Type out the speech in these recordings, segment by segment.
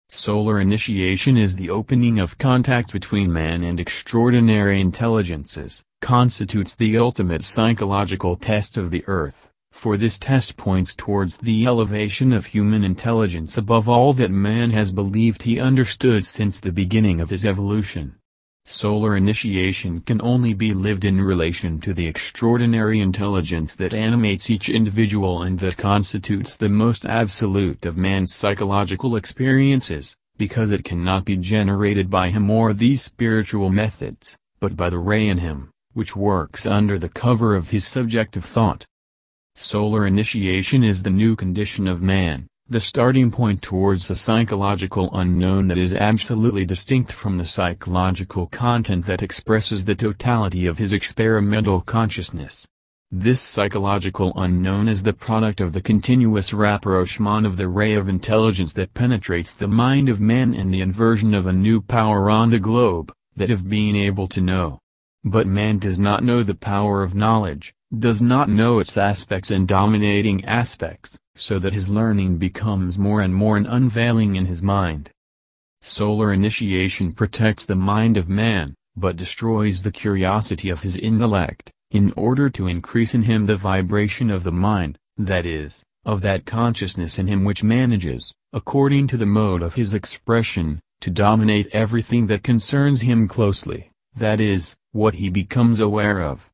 Solar initiation is the opening of contact between man and extraordinary intelligences, constitutes the ultimate psychological test of the Earth, for this test points towards the elevation of human intelligence above all that man has believed he understood since the beginning of his evolution. Solar initiation can only be lived in relation to the extraordinary intelligence that animates each individual and that constitutes the most absolute of man's psychological experiences, because it cannot be generated by him or these spiritual methods, but by the ray in him, which works under the cover of his subjective thought. Solar initiation is the new condition of man, the starting point towards a psychological unknown that is absolutely distinct from the psychological content that expresses the totality of his experimental consciousness. This psychological unknown is the product of the continuous rapprochement of the ray of intelligence that penetrates the mind of man and the inversion of a new power on the globe, that of being able to know. But man does not know the power of knowledge, does not know its aspects and dominating aspects, so that his learning becomes more and more an unveiling in his mind. Solar initiation protects the mind of man, but destroys the curiosity of his intellect, in order to increase in him the vibration of the mind, that is, of that consciousness in him which manages, according to the mode of his expression, to dominate everything that concerns him closely, that is, what he becomes aware of.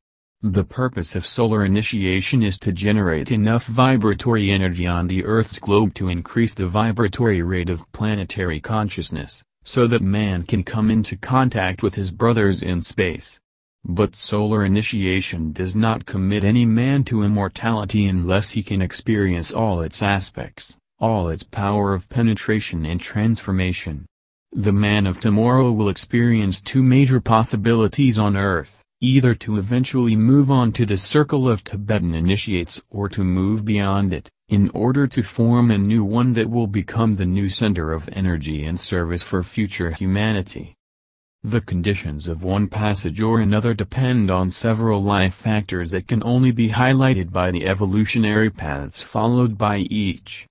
The purpose of solar initiation is to generate enough vibratory energy on the Earth's globe to increase the vibratory rate of planetary consciousness, so that man can come into contact with his brothers in space. But solar initiation does not commit any man to immortality unless he can experience all its aspects, all its power of penetration and transformation. The man of tomorrow will experience two major possibilities on Earth. Either to eventually move on to the circle of Tibetan initiates or to move beyond it, in order to form a new one that will become the new center of energy and service for future humanity. The conditions of one passage or another depend on several life factors that can only be highlighted by the evolutionary paths followed by each.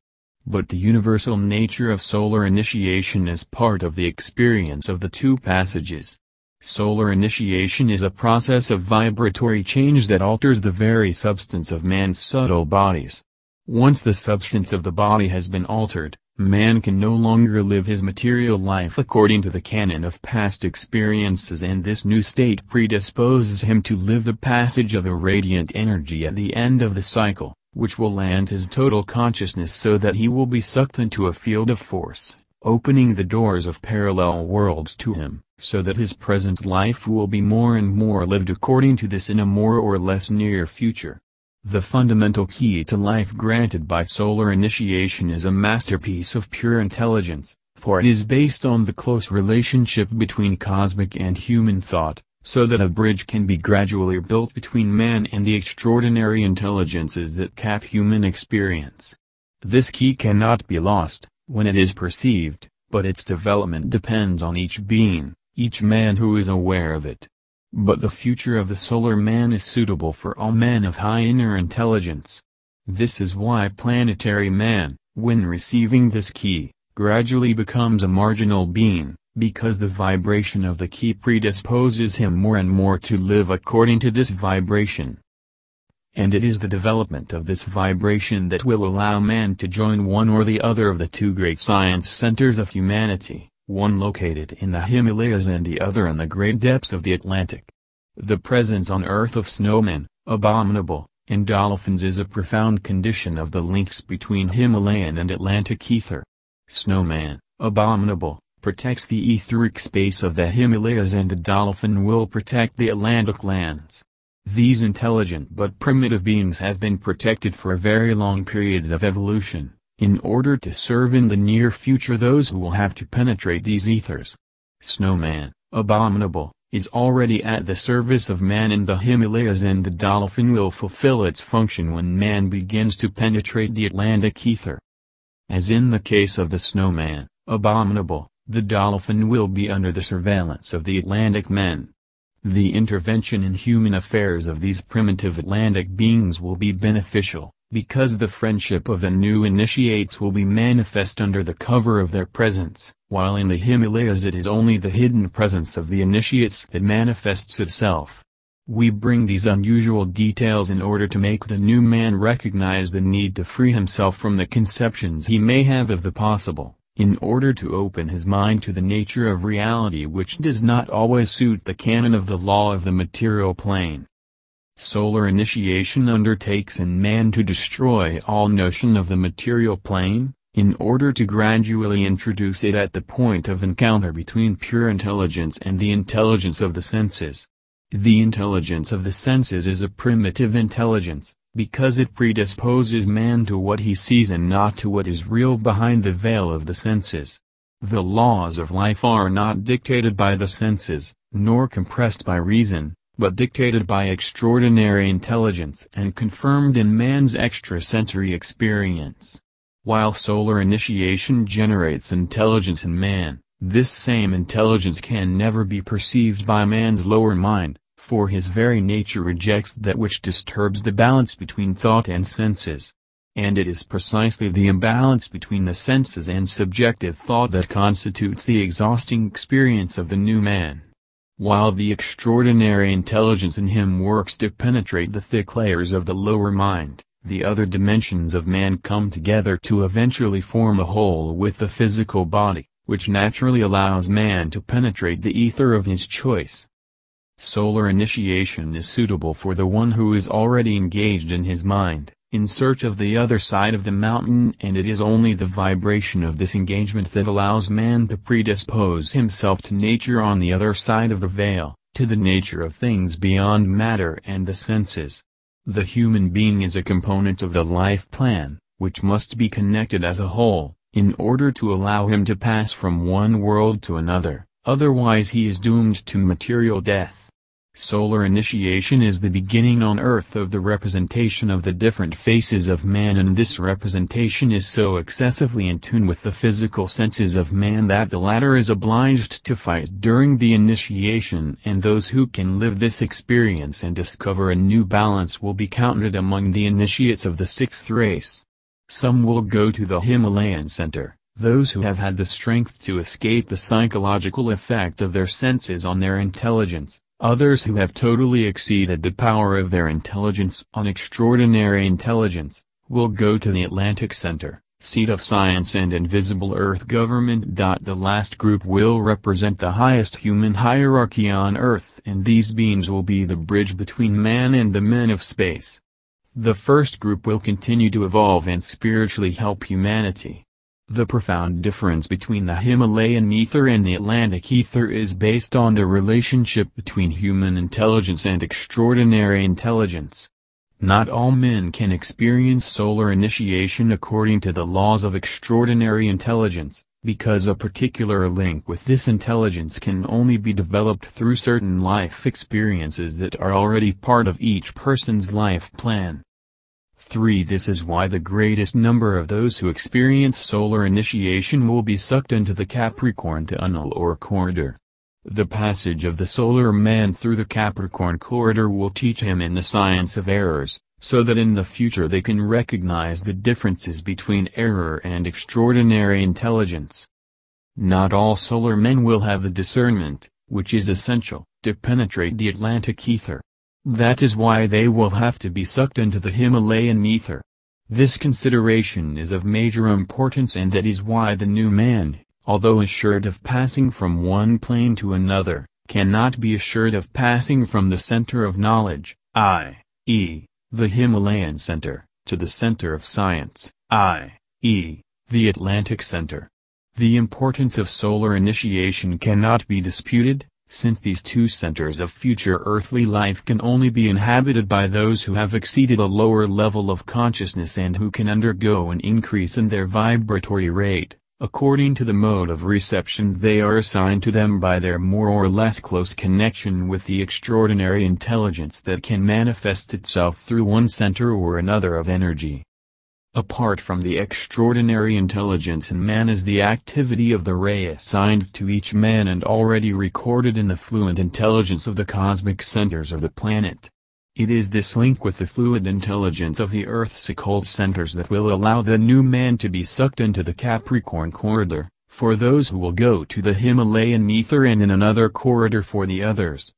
But the universal nature of solar initiation is part of the experience of the two passages. Solar initiation is a process of vibratory change that alters the very substance of man's subtle bodies. Once the substance of the body has been altered, man can no longer live his material life according to the canon of past experiences, and this new state predisposes him to live the passage of a radiant energy at the end of the cycle, which will land his total consciousness so that he will be sucked into a field of force, opening the doors of parallel worlds to him, so that his present life will be more and more lived according to this in a more or less near future. The fundamental key to life granted by solar initiation is a masterpiece of pure intelligence, for it is based on the close relationship between cosmic and human thought, so that a bridge can be gradually built between man and the extraordinary intelligences that cap human experience. This key cannot be lost, when it is perceived, but its development depends on each being, each man who is aware of it. But the future of the solar man is suitable for all men of high inner intelligence. This is why planetary man, when receiving this key, gradually becomes a marginal being, because the vibration of the key predisposes him more and more to live according to this vibration. And it is the development of this vibration that will allow man to join one or the other of the two great science centers of humanity, one located in the Himalayas and the other in the great depths of the Atlantic. The presence on Earth of snowmen, abominable, and dolphins is a profound condition of the links between Himalayan and Atlantic ether. Snowman, abominable, protects the etheric space of the Himalayas, and the dolphin will protect the Atlantic lands. These intelligent but primitive beings have been protected for very long periods of evolution, in order to serve in the near future those who will have to penetrate these ethers. Snowman, abominable, is already at the service of man in the Himalayas, and the dolphin will fulfill its function when man begins to penetrate the Atlantic ether. As in the case of the snowman, abominable, the dolphin will be under the surveillance of the Atlantic men. The intervention in human affairs of these primitive Atlantic beings will be beneficial, because the friendship of the new initiates will be manifest under the cover of their presence, while in the Himalayas it is only the hidden presence of the initiates that manifests itself. We bring these unusual details in order to make the new man recognize the need to free himself from the conceptions he may have of the possible, in order to open his mind to the nature of reality which does not always suit the canon of the law of the material plane. Solar initiation undertakes in man to destroy all notion of the material plane, in order to gradually introduce it at the point of encounter between pure intelligence and the intelligence of the senses. The intelligence of the senses is a primitive intelligence, because it predisposes man to what he sees and not to what is real behind the veil of the senses. The laws of life are not dictated by the senses, nor compressed by reason, but dictated by extraordinary intelligence and confirmed in man's extrasensory experience. While solar initiation generates intelligence in man, this same intelligence can never be perceived by man's lower mind, for his very nature rejects that which disturbs the balance between thought and senses. And it is precisely the imbalance between the senses and subjective thought that constitutes the exhausting experience of the new man. While the extraordinary intelligence in him works to penetrate the thick layers of the lower mind, the other dimensions of man come together to eventually form a whole with the physical body, which naturally allows man to penetrate the ether of his choice. Solar initiation is suitable for the one who is already engaged in his mind, in search of the other side of the mountain, and it is only the vibration of this engagement that allows man to predispose himself to nature on the other side of the veil, to the nature of things beyond matter and the senses. The human being is a component of the life plan, which must be connected as a whole, in order to allow him to pass from one world to another, otherwise he is doomed to material death. Solar initiation is the beginning on earth of the representation of the different faces of man, and this representation is so excessively in tune with the physical senses of man that the latter is obliged to fight during the initiation, and those who can live this experience and discover a new balance will be counted among the initiates of the sixth race. Some will go to the Himalayan center, those who have had the strength to escape the psychological effect of their senses on their intelligence. Others who have totally exceeded the power of their intelligence on extraordinary intelligence, will go to the Atlantic Center, seat of science and invisible earth government. The last group will represent the highest human hierarchy on earth, and these beings will be the bridge between man and the men of space. The first group will continue to evolve and spiritually help humanity. The profound difference between the Himalayan ether and the Atlantic ether is based on the relationship between human intelligence and extraordinary intelligence. Not all men can experience solar initiation according to the laws of extraordinary intelligence, because a particular link with this intelligence can only be developed through certain life experiences that are already part of each person's life plan. 3. This is why the greatest number of those who experience solar initiation will be sucked into the Capricorn tunnel or corridor. The passage of the solar man through the Capricorn corridor will teach him in the science of errors, so that in the future they can recognize the differences between error and extraordinary intelligence. Not all solar men will have the discernment, which is essential, to penetrate the Atlantic ether. That is why they will have to be sucked into the Himalayan ether. This consideration is of major importance, and that is why the new man, although assured of passing from one plane to another, cannot be assured of passing from the center of knowledge, i.e., the Himalayan center, to the center of science, i.e., the Atlantic center. The importance of solar initiation cannot be disputed, since these two centers of future earthly life can only be inhabited by those who have exceeded a lower level of consciousness and who can undergo an increase in their vibratory rate, according to the mode of reception they are assigned to them by their more or less close connection with the extraordinary intelligence that can manifest itself through one center or another of energy. Apart from the extraordinary intelligence in man is the activity of the ray assigned to each man and already recorded in the fluent intelligence of the cosmic centers of the planet. It is this link with the fluid intelligence of the Earth's occult centers that will allow the new man to be sucked into the Capricorn corridor, for those who will go to the Himalayan ether, and in another corridor for the others.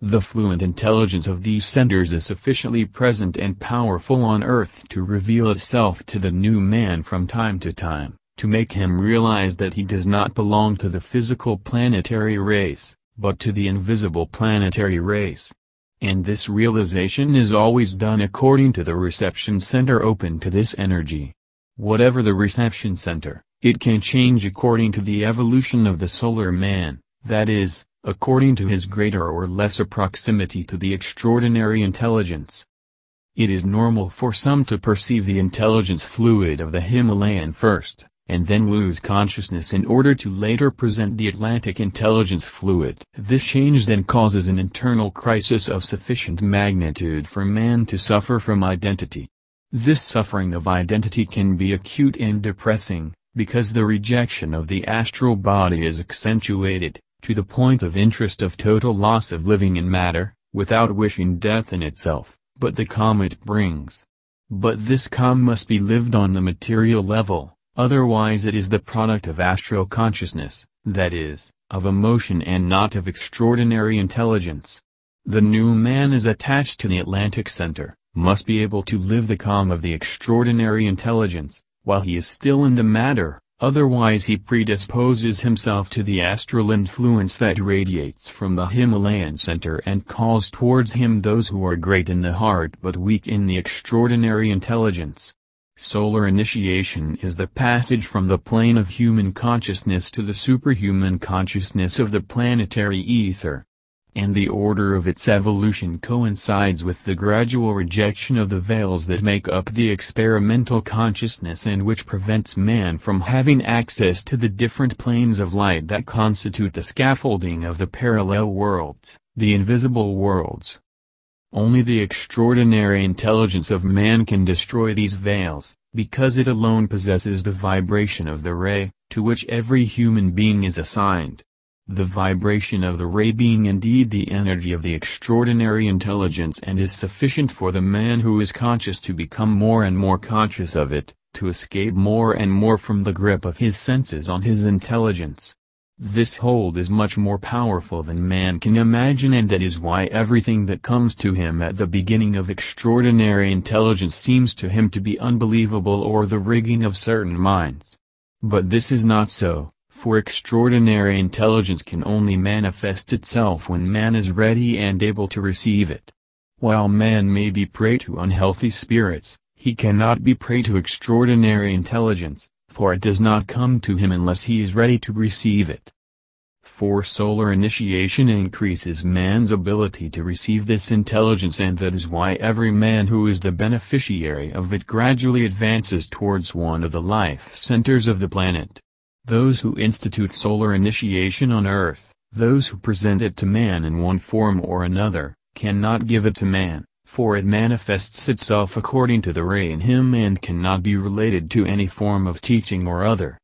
The fluid intelligence of these centers is sufficiently present and powerful on Earth to reveal itself to the new man from time to time, to make him realize that he does not belong to the physical planetary race, but to the invisible planetary race. And this realization is always done according to the reception center open to this energy. Whatever the reception center, it can change according to the evolution of the solar man, that is, according to his greater or lesser proximity to the extraordinary intelligence. It is normal for some to perceive the intelligence fluid of the Himalayan first, and then lose consciousness in order to later present the Atlantic intelligence fluid. This change then causes an internal crisis of sufficient magnitude for man to suffer from identity. This suffering of identity can be acute and depressing, because the rejection of the astral body is accentuated, to the point of interest of total loss of living in matter, without wishing death in itself, but the calm it brings. But this calm must be lived on the material level. Otherwise it is the product of astral consciousness, that is, of emotion and not of extraordinary intelligence. The new man is attached to the Atlantic center, must be able to live the calm of the extraordinary intelligence, while he is still in the matter, otherwise he predisposes himself to the astral influence that radiates from the Himalayan center and calls towards him those who are great in the heart but weak in the extraordinary intelligence. Solar initiation is the passage from the plane of human consciousness to the superhuman consciousness of the planetary ether. And the order of its evolution coincides with the gradual rejection of the veils that make up the experimental consciousness and which prevents man from having access to the different planes of light that constitute the scaffolding of the parallel worlds, the invisible worlds. Only the extraordinary intelligence of man can destroy these veils, because it alone possesses the vibration of the ray, to which every human being is assigned. The vibration of the ray being indeed the energy of the extraordinary intelligence and is sufficient for the man who is conscious to become more and more conscious of it, to escape more and more from the grip of his senses on his intelligence. This hold is much more powerful than man can imagine, and that is why everything that comes to him at the beginning of extraordinary intelligence seems to him to be unbelievable or the rigging of certain minds. But this is not so, for extraordinary intelligence can only manifest itself when man is ready and able to receive it. While man may be prey to unhealthy spirits, he cannot be prey to extraordinary intelligence, for it does not come to him unless he is ready to receive it. For solar initiation increases man's ability to receive this intelligence, and that is why every man who is the beneficiary of it gradually advances towards one of the life centers of the planet. Those who institute solar initiation on Earth, those who present it to man in one form or another, cannot give it to man, for it manifests itself according to the ray in him and cannot be related to any form of teaching or other.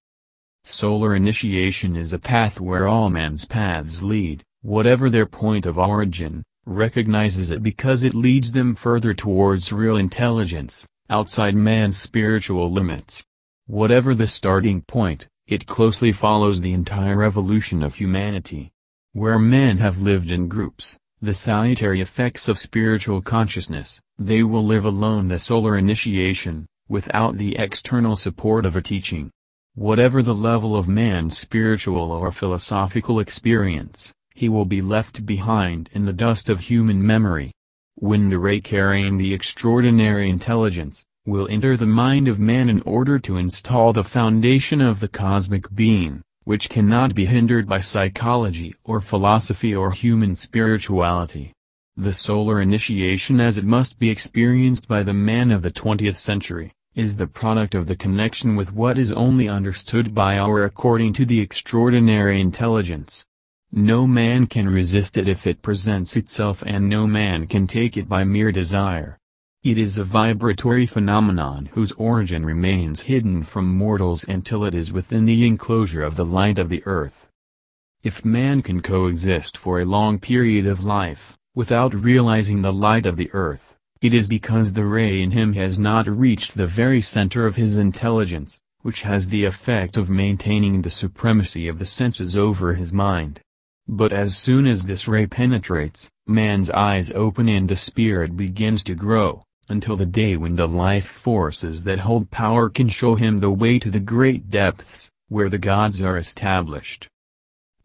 Solar initiation is a path where all man's paths lead, whatever their point of origin, recognizes it because it leads them further towards real intelligence, outside man's spiritual limits. Whatever the starting point, it closely follows the entire evolution of humanity. Where men have lived in groups, the salutary effects of spiritual consciousness, they will live alone the solar initiation, without the external support of a teaching. Whatever the level of man's spiritual or philosophical experience, he will be left behind in the dust of human memory. When the ray carrying the extraordinary intelligence, will enter the mind of man in order to install the foundation of the cosmic being, which cannot be hindered by psychology or philosophy or human spirituality. The solar initiation as it must be experienced by the man of the 20th century, is the product of the connection with what is only understood by our according to the extraordinary intelligence. No man can resist it if it presents itself, and no man can take it by mere desire. It is a vibratory phenomenon whose origin remains hidden from mortals until it is within the enclosure of the light of the earth. If man can coexist for a long period of life, without realizing the light of the earth. It is because the ray in him has not reached the very center of his intelligence, which has the effect of maintaining the supremacy of the senses over his mind. But as soon as this ray penetrates, man's eyes open and the spirit begins to grow, until the day when the life forces that hold power can show him the way to the great depths, where the gods are established.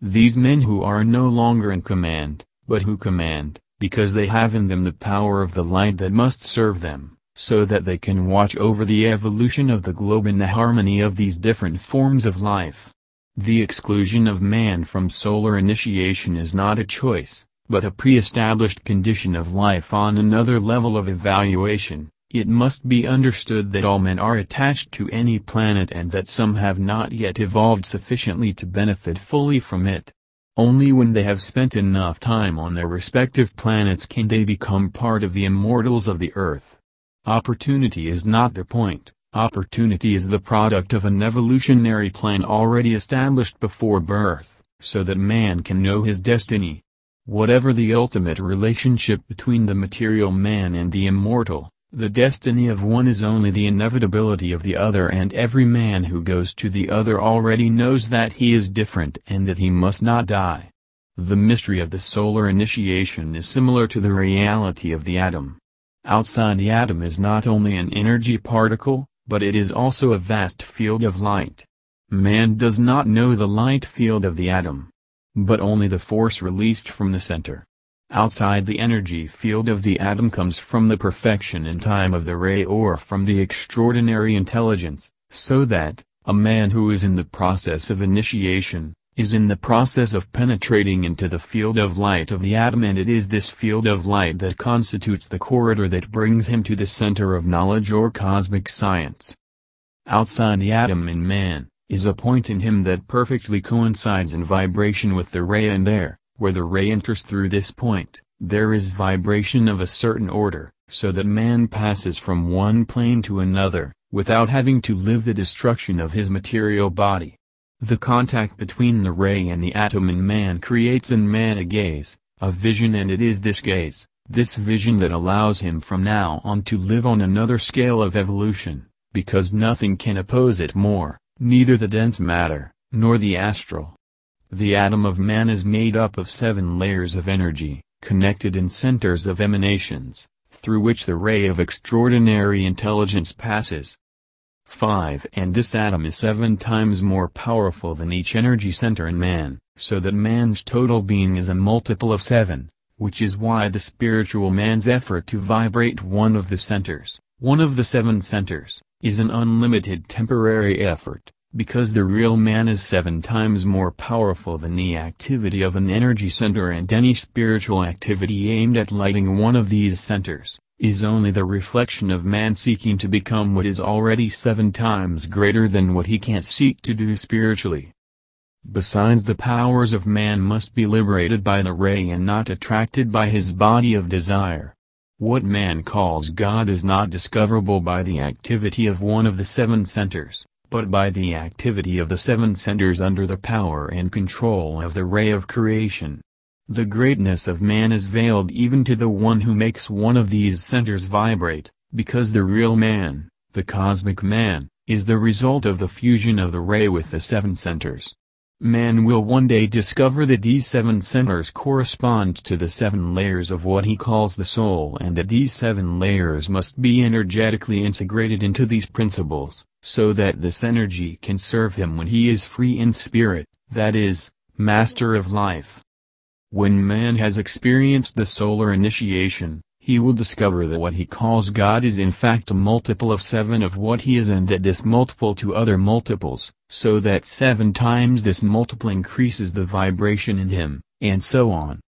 These men who are no longer in command, but who command, because they have in them the power of the light that must serve them, so that they can watch over the evolution of the globe and the harmony of these different forms of life. The exclusion of man from solar initiation is not a choice, but a pre-established condition of life on another level of evaluation. It must be understood that all men are attached to any planet and that some have not yet evolved sufficiently to benefit fully from it. Only when they have spent enough time on their respective planets can they become part of the immortals of the earth. Opportunity is not the point, opportunity is the product of an evolutionary plan already established before birth, so that man can know his destiny. Whatever the ultimate relationship between the material man and the immortal, the destiny of one is only the inevitability of the other, and every man who goes to the other already knows that he is different and that he must not die. The mystery of the solar initiation is similar to the reality of the atom. Outside the atom is not only an energy particle, but it is also a vast field of light. Man does not know the light field of the atom, but only the force released from the center. Outside the energy field of the atom comes from the perfection in time of the ray or from the extraordinary intelligence, so that, a man who is in the process of initiation, is in the process of penetrating into the field of light of the atom, and it is this field of light that constitutes the corridor that brings him to the center of knowledge or cosmic science. Outside the atom in man, is a point in him that perfectly coincides in vibration with the ray, and there, where the ray enters through this point, there is vibration of a certain order, so that man passes from one plane to another, without having to live the destruction of his material body. The contact between the ray and the atom in man creates in man a gaze, a vision, and it is this gaze, this vision that allows him from now on to live on another scale of evolution, because nothing can oppose it more, neither the dense matter, nor the astral. The atom of man is made up of 7 layers of energy, connected in centers of emanations, through which the ray of extraordinary intelligence passes. 5. And this atom is 7 times more powerful than each energy center in man, so that man's total being is a multiple of 7, which is why the spiritual man's effort to vibrate one of the centers, one of the 7 centers, is an unlimited temporary effort, because the real man is 7 times more powerful than the activity of an energy center, and any spiritual activity aimed at lighting one of these centers, is only the reflection of man seeking to become what is already 7 times greater than what he can't seek to do spiritually. Besides, the powers of man must be liberated by the ray and not attracted by his body of desire. What man calls God is not discoverable by the activity of one of the 7 centers, but by the activity of the 7 centers under the power and control of the ray of creation. The greatness of man is veiled even to the one who makes one of these centers vibrate, because the real man, the cosmic man, is the result of the fusion of the ray with the 7 centers. Man will one day discover that these 7 centers correspond to the 7 layers of what he calls the soul, and that these 7 layers must be energetically integrated into these principles, so that this energy can serve him when he is free in spirit, that is, master of life. When man has experienced the solar initiation, he will discover that what he calls God is in fact a multiple of 7 of what he is, and that this multiple to other multiples, so that 7 times this multiple increases the vibration in him, and so on.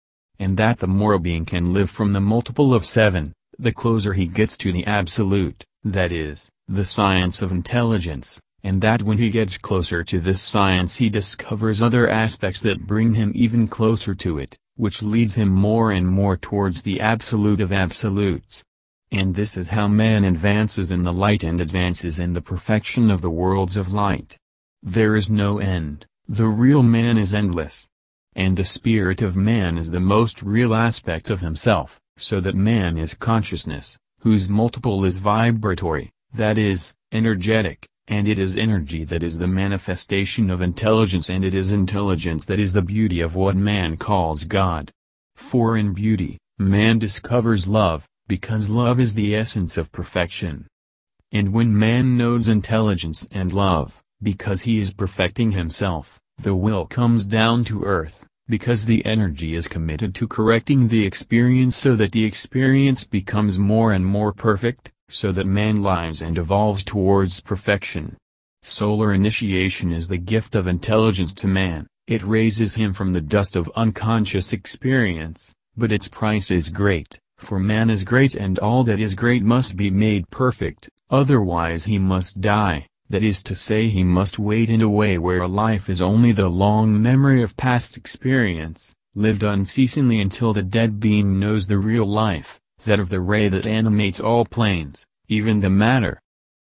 And that the more a being can live from the multiple of 7, the closer he gets to the absolute, that is, the science of intelligence, and that when he gets closer to this science he discovers other aspects that bring him even closer to it, which leads him more and more towards the absolute of absolutes. And this is how man advances in the light and advances in the perfection of the worlds of light. There is no end, the real man is endless. and the spirit of man is the most real aspect of himself, so that man is consciousness, whose multiple is vibratory, that is, energetic, and it is energy that is the manifestation of intelligence, and it is intelligence that is the beauty of what man calls God. For in beauty, man discovers love, because love is the essence of perfection. And when man knows intelligence and love, because he is perfecting himself, the will comes down to earth, because the energy is committed to correcting the experience so that the experience becomes more and more perfect, so that man lives and evolves towards perfection. Solar initiation is the gift of intelligence to man. It raises him from the dust of unconscious experience, but its price is great, for man is great and all that is great must be made perfect, otherwise he must die. That is to say, he must wait in a way where life is only the long memory of past experience, lived unceasingly until the dead being knows the real life, that of the ray that animates all planes, even the matter.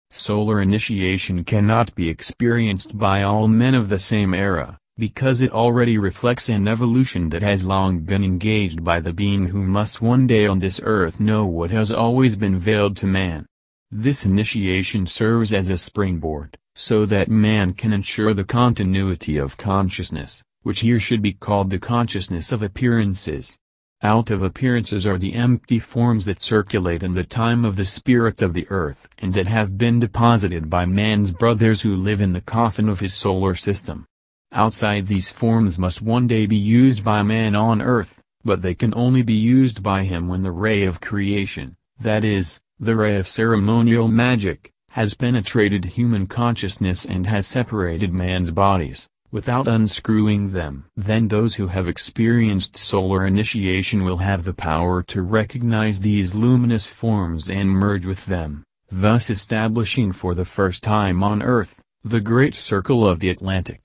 Solar initiation cannot be experienced by all men of the same era, because it already reflects an evolution that has long been engaged by the being who must one day on this earth know what has always been veiled to man. This initiation serves as a springboard, so that man can ensure the continuity of consciousness, which here should be called the consciousness of appearances. Out of appearances are the empty forms that circulate in the time of the spirit of the earth and that have been deposited by man's brothers who live in the coffin of his solar system. Outside these forms must one day be used by man on earth, but they can only be used by him when the ray of creation, that is, the ray of ceremonial magic, has penetrated human consciousness and has separated man's bodies, without unscrewing them. Then those who have experienced solar initiation will have the power to recognize these luminous forms and merge with them, thus establishing for the first time on earth, the great circle of the Atlantic.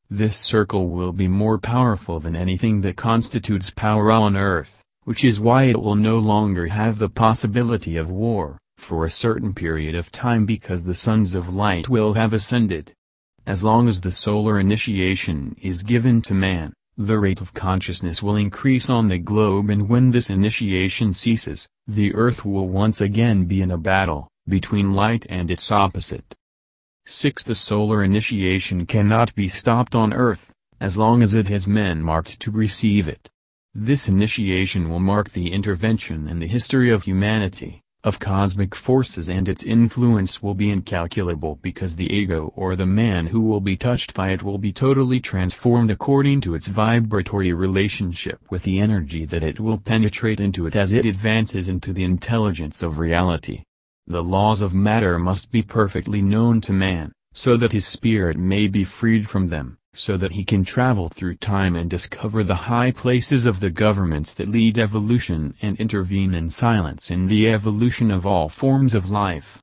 This circle will be more powerful than anything that constitutes power on earth, which is why it will no longer have the possibility of war, for a certain period of time, because the sons of light will have ascended. As long as the solar initiation is given to man, the rate of consciousness will increase on the globe, and when this initiation ceases, the earth will once again be in a battle, between light and its opposite. 6. The solar initiation cannot be stopped on earth, as long as it has men marked to receive it. This initiation will mark the intervention in the history of humanity, of cosmic forces, and its influence will be incalculable, because the ego or the man who will be touched by it will be totally transformed according to its vibratory relationship with the energy that it will penetrate into it as it advances into the intelligence of reality. The laws of matter must be perfectly known to man, so that his spirit may be freed from them, so that he can travel through time and discover the high places of the governments that lead evolution and intervene in silence in the evolution of all forms of life.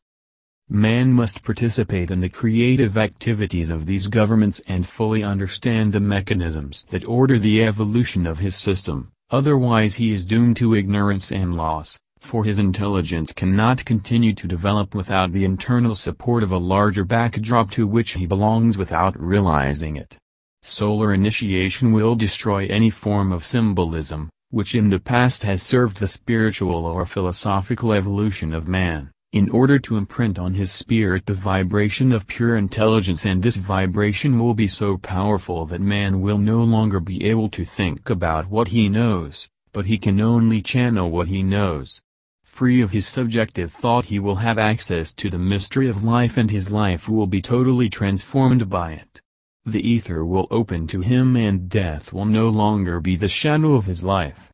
Man must participate in the creative activities of these governments and fully understand the mechanisms that order the evolution of his system, otherwise he is doomed to ignorance and loss, for his intelligence cannot continue to develop without the internal support of a larger backdrop to which he belongs without realizing it. Solar initiation will destroy any form of symbolism, which in the past has served the spiritual or philosophical evolution of man, in order to imprint on his spirit the vibration of pure intelligence, and this vibration will be so powerful that man will no longer be able to think about what he knows, but he can only channel what he knows. Free of his subjective thought, he will have access to the mystery of life, and his life will be totally transformed by it. The ether will open to him, and death will no longer be the shadow of his life.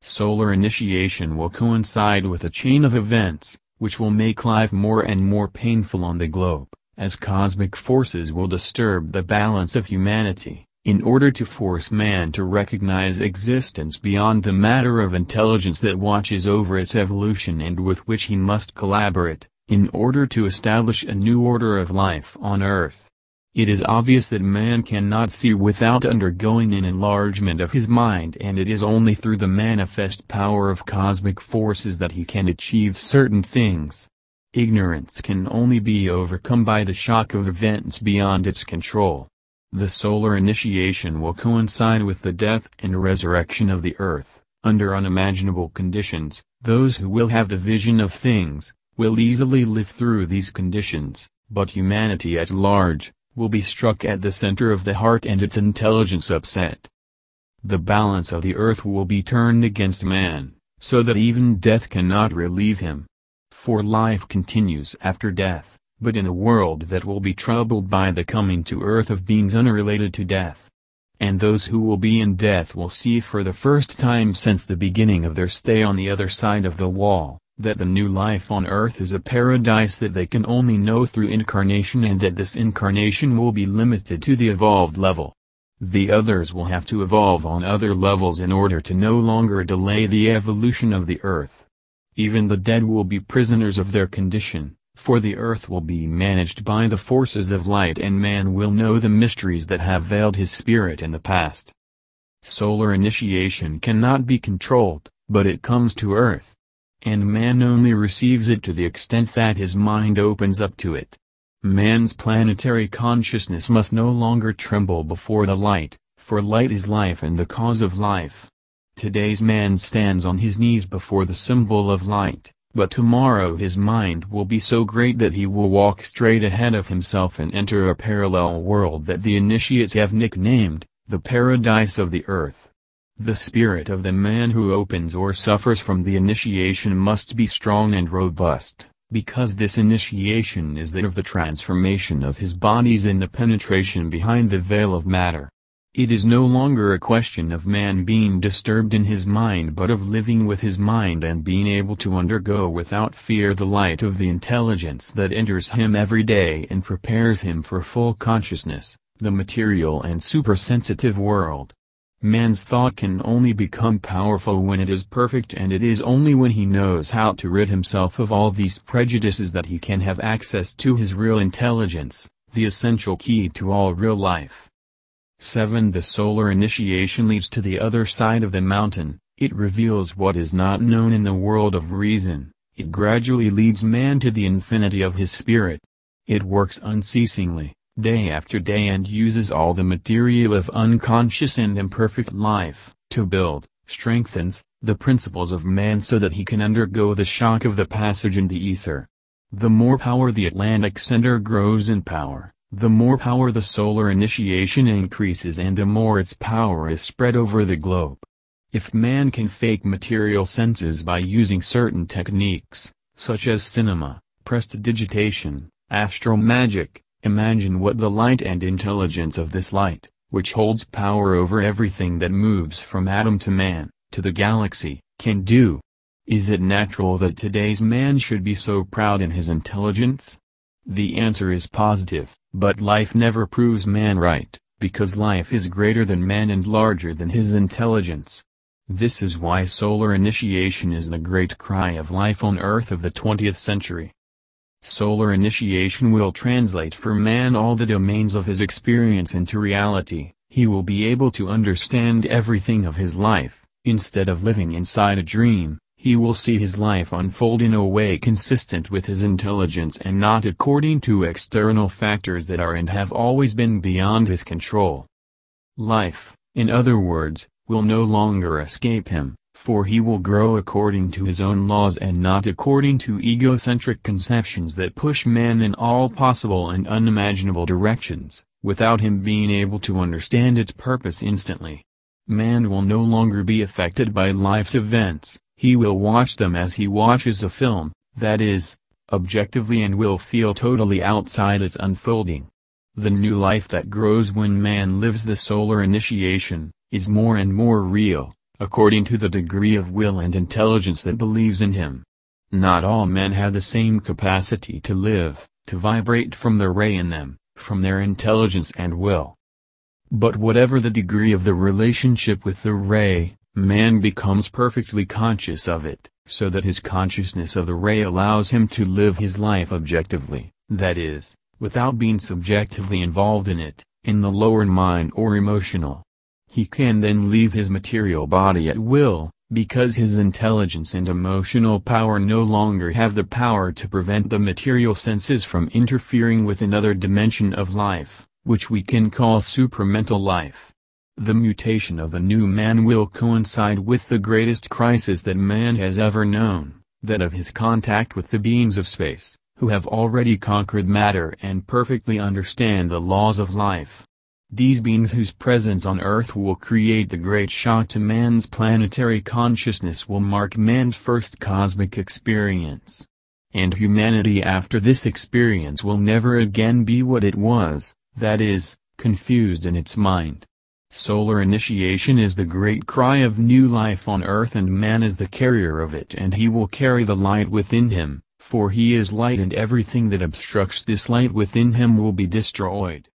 Solar initiation will coincide with a chain of events, which will make life more and more painful on the globe, as cosmic forces will disturb the balance of humanity, in order to force man to recognize existence beyond the matter of intelligence that watches over its evolution and with which he must collaborate, in order to establish a new order of life on earth. It is obvious that man cannot see without undergoing an enlargement of his mind, and it is only through the manifest power of cosmic forces that he can achieve certain things. Ignorance can only be overcome by the shock of events beyond its control. The solar initiation will coincide with the death and resurrection of the earth. Under unimaginable conditions, those who will have the vision of things, will easily live through these conditions, but humanity at large, will be struck at the center of the heart and its intelligence upset. The balance of the earth will be turned against man, so that even death cannot relieve him. For life continues after death, but in a world that will be troubled by the coming to earth of beings unrelated to death. And those who will be in death will see for the first time since the beginning of their stay on the other side of the wall, that the new life on earth is a paradise that they can only know through incarnation, and that this incarnation will be limited to the evolved level. The others will have to evolve on other levels in order to no longer delay the evolution of the earth. Even the dead will be prisoners of their condition, for the earth will be managed by the forces of light, and man will know the mysteries that have veiled his spirit in the past. Solar initiation cannot be controlled, but it comes to earth. And man only receives it to the extent that his mind opens up to it. Man's planetary consciousness must no longer tremble before the light, for light is life and the cause of life. Today's man stands on his knees before the symbol of light, but tomorrow his mind will be so great that he will walk straight ahead of himself and enter a parallel world that the initiates have nicknamed, the paradise of the earth. The spirit of the man who opens or suffers from the initiation must be strong and robust, because this initiation is that of the transformation of his bodies and the penetration behind the veil of matter. It is no longer a question of man being disturbed in his mind, but of living with his mind and being able to undergo without fear the light of the intelligence that enters him every day and prepares him for full consciousness, the material and supersensitive world. Man's thought can only become powerful when it is perfect, and it is only when he knows how to rid himself of all these prejudices that he can have access to his real intelligence, the essential key to all real life. 7. The solar initiation leads to the other side of the mountain. It reveals what is not known in the world of reason. It gradually leads man to the infinity of his spirit. It works unceasingly, day after day, and uses all the material of unconscious and imperfect life, to build, strengthens, the principles of man so that he can undergo the shock of the passage in the ether. The more power the Atlantic center grows in power, the more power the solar initiation increases, and the more its power is spread over the globe. If man can fake material senses by using certain techniques, such as cinema, prestidigitation, astral magic, imagine what the light and intelligence of this light, which holds power over everything that moves from atom to man, to the galaxy, can do. Is it natural that today's man should be so proud in his intelligence? The answer is positive, but life never proves man right, because life is greater than man and larger than his intelligence. This is why solar initiation is the great cry of life on Earth of the 20th century. Solar initiation will translate for man all the domains of his experience into reality. He will be able to understand everything of his life. Instead of living inside a dream, he will see his life unfold in a way consistent with his intelligence and not according to external factors that are and have always been beyond his control. Life, in other words, will no longer escape him, for he will grow according to his own laws and not according to egocentric conceptions that push man in all possible and unimaginable directions, without him being able to understand its purpose instantly. Man will no longer be affected by life's events. He will watch them as he watches a film, that is, objectively, and will feel totally outside its unfolding. The new life that grows when man lives the solar initiation, is more and more real, according to the degree of will and intelligence that believes in him. Not all men have the same capacity to live, to vibrate from the ray in them, from their intelligence and will. But whatever the degree of the relationship with the ray, man becomes perfectly conscious of it, so that his consciousness of the ray allows him to live his life objectively, that is, without being subjectively involved in it, in the lower mind or emotional. He can then leave his material body at will, because his intelligence and emotional power no longer have the power to prevent the material senses from interfering with another dimension of life, which we can call supramental life. The mutation of the new man will coincide with the greatest crisis that man has ever known, that of his contact with the beings of space, who have already conquered matter and perfectly understand the laws of life. These beings whose presence on Earth will create the great shock to man's planetary consciousness will mark man's first cosmic experience. And humanity after this experience will never again be what it was, that is, confused in its mind. Solar initiation is the great cry of new life on Earth, and man is the carrier of it, and he will carry the light within him, for he is light, and everything that obstructs this light within him will be destroyed.